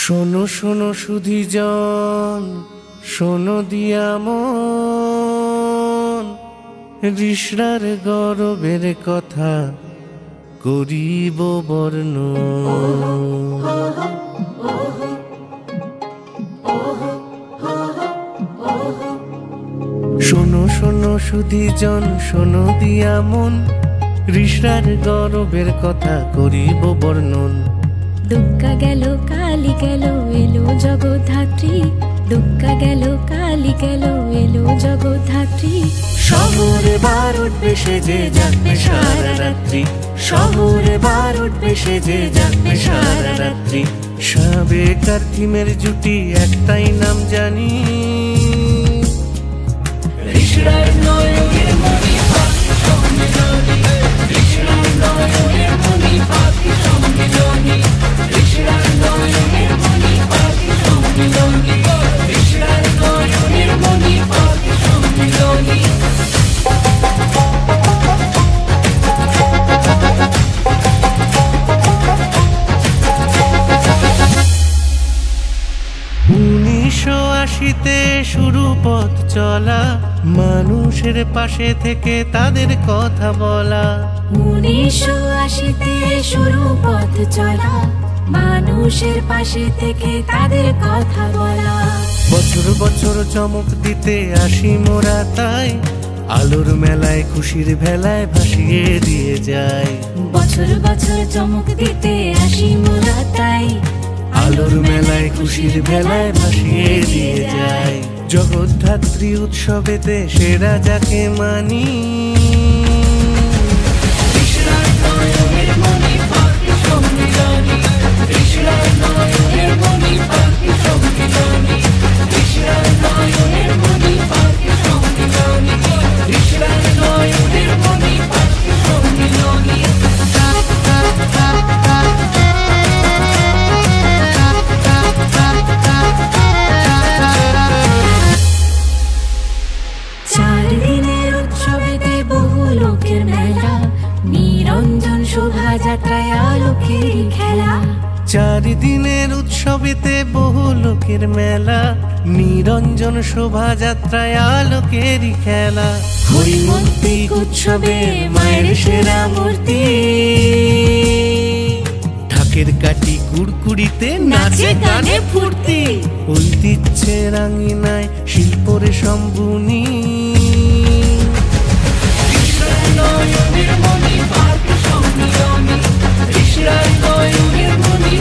শোনো শোনো সুধীজন, শোনো দিয়া মন, ঋষরার গৌরবের কথা করিব বর্ণন। শোনো শোনো সুধীজন, শোনো দিয়া মন, ঋষরার গৌরবের কথা করিব বর্ণন। দুর্গা গেল কালী গেল এলো জগদ্ধাত্রী, দুর্গা গেল কালী গেল এলো জগদ্ধাত্রী। শহরে বার উঠবে সেজে জাগবে সারা রাত্রি, শহরে বার উঠবে সেজে জাগবে সারা রাত্রি। সাবেক আর থিমের জুটি একটাই নাম জানি, ঋষরার নয়নের মণি পাখি সম্মিলনী, ঋষরার নয়নের মণি পাখি সম্মিলনী, ঋষরার নয়নের মণি পাখি সম্মিলনী, ঋষরার নয়নের মণি পাখি সম্মিলনী। তে শুরু পথ চলা, মানুষের পাশে থেকে তাদের কথা বলা। 1980-তে শুরু পথ চলা, মানুষের পাশে থেকে তাদের কথা বলা। বছর বছর চমক দিতে আসি মোরা তাই, আলোর মেলায় খুশির ভেলায় ভাসিয়ে দিয়ে যায়। বছর বছর চমক দিতে আসি মোরা তাই, আলোর মেলায় খুশির ভেলায় ভাসিয়ে দিয়ে যায়। জগদ্ধাত্রী উৎসবেতে সেরা যাকে মানি, ঋষরার নয়নের মণি পাখি সম্মিলনী, ঋষরার নয়নের মণি পাখি সম্মিলনী, ঋষরার নয়নের মণি পাখি সম্মিলনী, ঋষরার নয়নের মণি পাখি সম্মিলনী। শোভাযাত্রায় আলোকের খেলা, 4 দিনের উৎসবেতে বহু লোকের মেলা, নিরঞ্জন শোভাযাত্রায় আলোকেরই খেলা। হৈমন্তিক উৎসবে মায়ের সেরা মূর্তি, ঢাকের কাঠি কুড়কুড়িতে নাচে গানে ফুর্তি। ঐতিহ্যের রাঙিনায় শিল্পরে সম্ভুনি, ঋষরার নয়নের মণি পাখি সম্মিলনী, ঋষরার নয়নের মণি